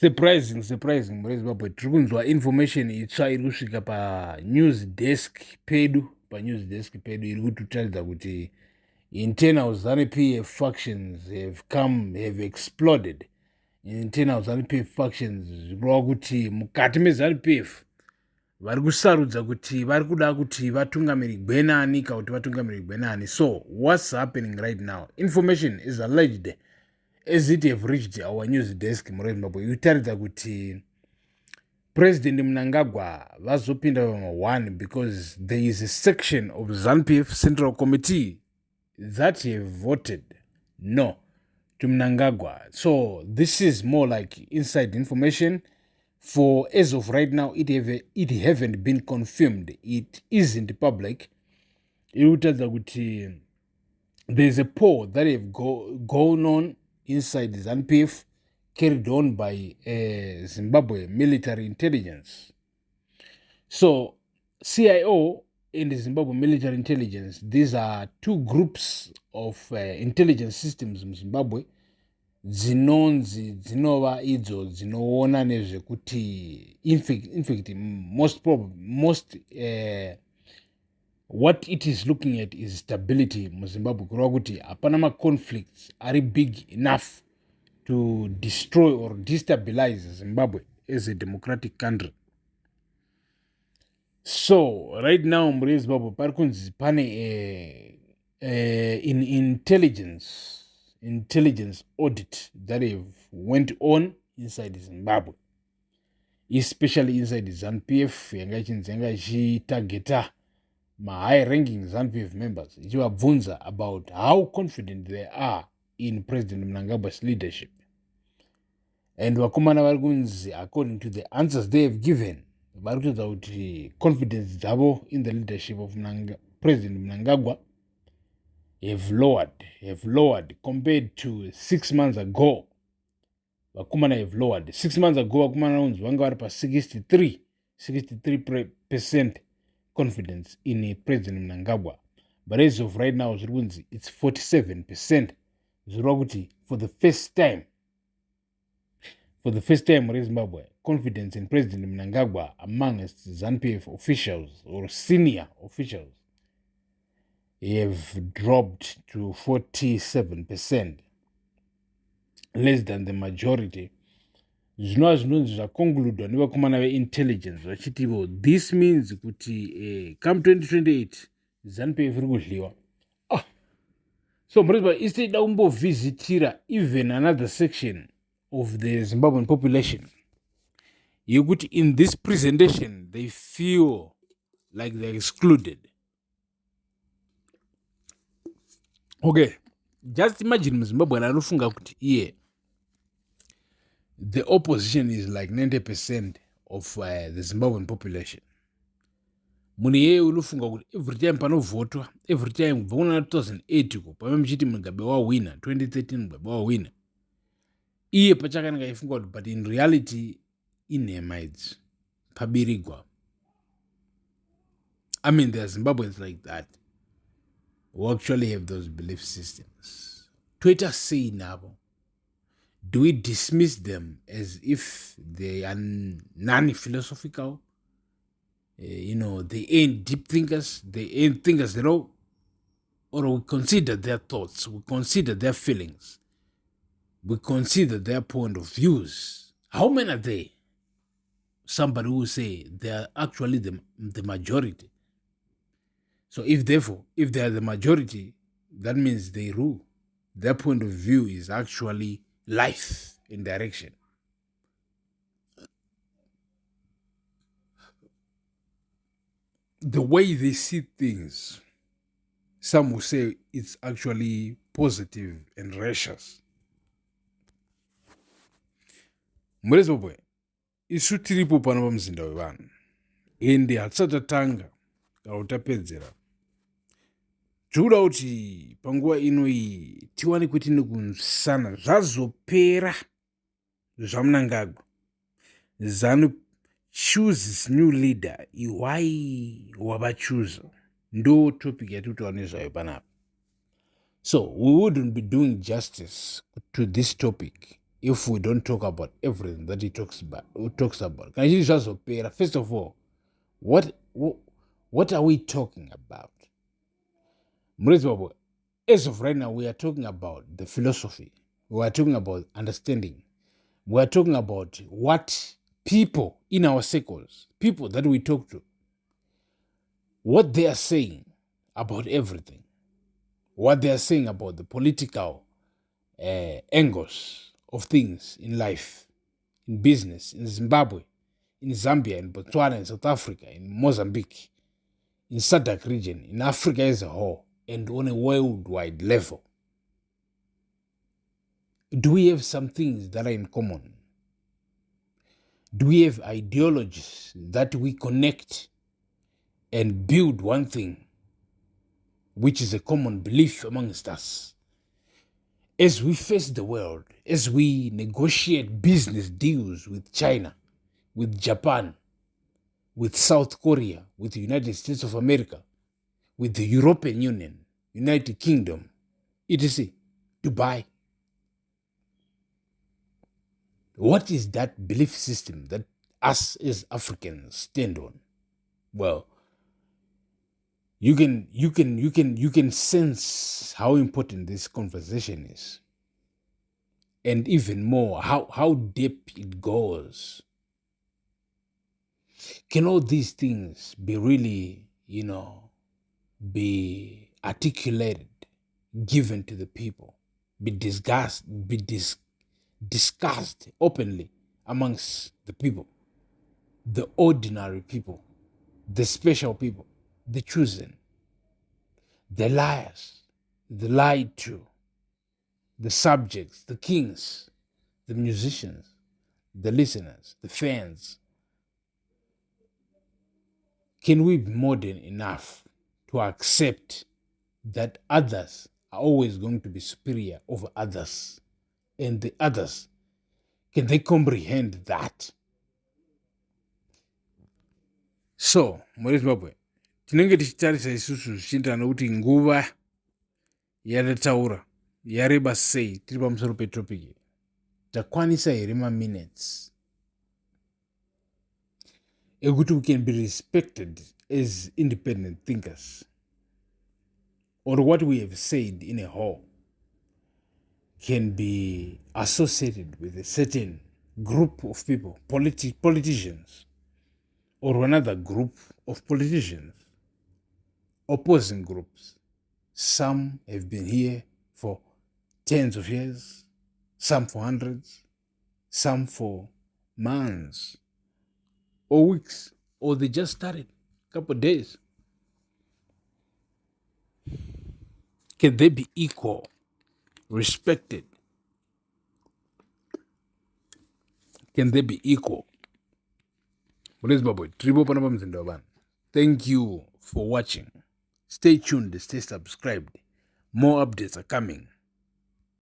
surprising muri Zimbabwe tiri kunzwa information itsva iri kusvika panews desk pedu iri kututaridza kuti internal ZANU-PF factions have exploded. Internal ZANU-PF factions zvikureva kuti mukati meZANU-PF vari kusarudza kuti vari kuda kuti vatungamiri gwenani kana kuti vatungamiri gwenani. So what's happening right now? Information is alleged as it have reached our news desk muri Zimbabwe inotaridza kuti President Mnangagwa vazopinda pama1 because there is a section of ZANU-PF Central Committee that have voted no to Mnangagwa. So this is more like inside information. For as of right now, it haven't been confirmed. It isn't public. There's a poll that have gone on inside ZANU-PF, carried on by Zimbabwe military intelligence. So CIO and Zimbabwe military intelligence, these are two groups of intelligence systems in Zimbabwe dzinonzi dzinova idzo dzinoona nezvekuti in fact most what it is looking at is stability mu Zimbabwe, kureva kuti hapana ma-conflicts ari big enough to destroy or destabilize Zimbabwe as a democratic country. So right now muri Zimbabwe pari kunzi pane in intelligence audit that have went on inside Zimbabwe, especially inside ZANU-PF yanga ichitargeta high ranking ZANU-PF members ichivabvunza about how confident they are in President Mnangagwa's leadership. And vakomana vari kunzi according to the answers they have given vari kutaudza kuti confidence dzavo in the leadership of President Mnangagwa have lowered compared to 6 months ago. Vakomana have lowered. 6 months ago, vakomana unzi vanga vari pa 63% confidence in President Mnangagwa. But as of right now, it's 47%. Zvirova kuti for the first time in Zimbabwe, confidence in President Mnangagwa amongst ZANU-PF officials or senior officials have dropped to 47%, less than the majority. Zvinova zvinonzi zvakongludwa nevakomana veintelligence vachitivo this means kuti come 2028 ZANU-PF iri kudliwa. So muriziva isi ida kumbovhizitira even another section of the Zimbabwean population yekuti in this presentation they feel like they're excluded. Okay, just imagine muZimbabwe anofunga kuti the opposition is like 90% of the Zimbabwean population. Munhu iyeye unofunga kuti every time panovhotwa, every time kubva kuna 2008 ko pamwe muchiti Mugabe wawina 2013 Mugabe wawina, iye pachakananga aifunga kuti but in reality inhema idzi pabirigwa. I mean, there are Zimbabweans like that who actually have those belief systems. Twitter say nabo. Do we dismiss them as if they are non-philosophical? They ain't deep thinkers, they ain't thinkers at all? Or we consider their thoughts, we consider their feelings, we consider their point of views. How many are they? Somebody who say they are actually the majority. So if they are the majority, that means they rule. Their point of view is actually life in direction. The way they see things, some will say it's actually positive and righteous. Muri Zimbabwe, isu tiripo pano pamuzinda wevanhu ende hatisatatanga kana kutapedzera. Tinoda kuti panguva inoi tiwane kuti nekusana zvazopera zvaMnangagwa. ZANU chooses new leader. Ihwai wava choose. Ndo topic yatutaura nezvayo panapa. So we wouldn't be doing justice to this topic if we don't talk about everything that he talks about. Can you just Zvazopera? First of all, what are we talking about? As of right now, we are talking about the philosophy. We are talking about understanding. We are talking about what people in our circles, people that we talk to, what they are saying about everything, what they are saying about the political angles of things in life, in business, in Zimbabwe, in Zambia, in Botswana, in South Africa, in Mozambique, in SADC region, in Africa as a whole, and on a worldwide level. Do we have some things that are in common? Do we have ideologies that we connect and build one thing, which is a common belief amongst us? As we face the world, as we negotiate business deals with China, with Japan, with South Korea, with the United States of America, with the European Union, United Kingdom, etc., Dubai. What is that belief system that us as Africans stand on? Well, you can sense how important this conversation is, and even more how deep it goes. Can all these things be really, be articulated, given to the people, be discussed openly amongst the people, the ordinary people, the special people, the chosen, the liars, the lied to, the subjects, the kings, the musicians, the listeners, the fans? Can we be modern enough to accept that others are always going to be superior over others? And the others, can they comprehend that? So, muri Zimbabwe, tinenge tichitarisa isusu zvichienderana nokuti nguva yatataura yareba sei tiri pamusoro petopiki. Takwanisa here minutes ekuti we can be respected as independent thinkers, or what we have said in a whole can be associated with a certain group of people, politicians, or another group of politicians, opposing groups. Some have been here for tens of years, some for hundreds, some for months or weeks, or they just started a couple of days. Can they be equal, respected? Can they be equal? Thank you for watching. Stay tuned, stay subscribed. More updates are coming.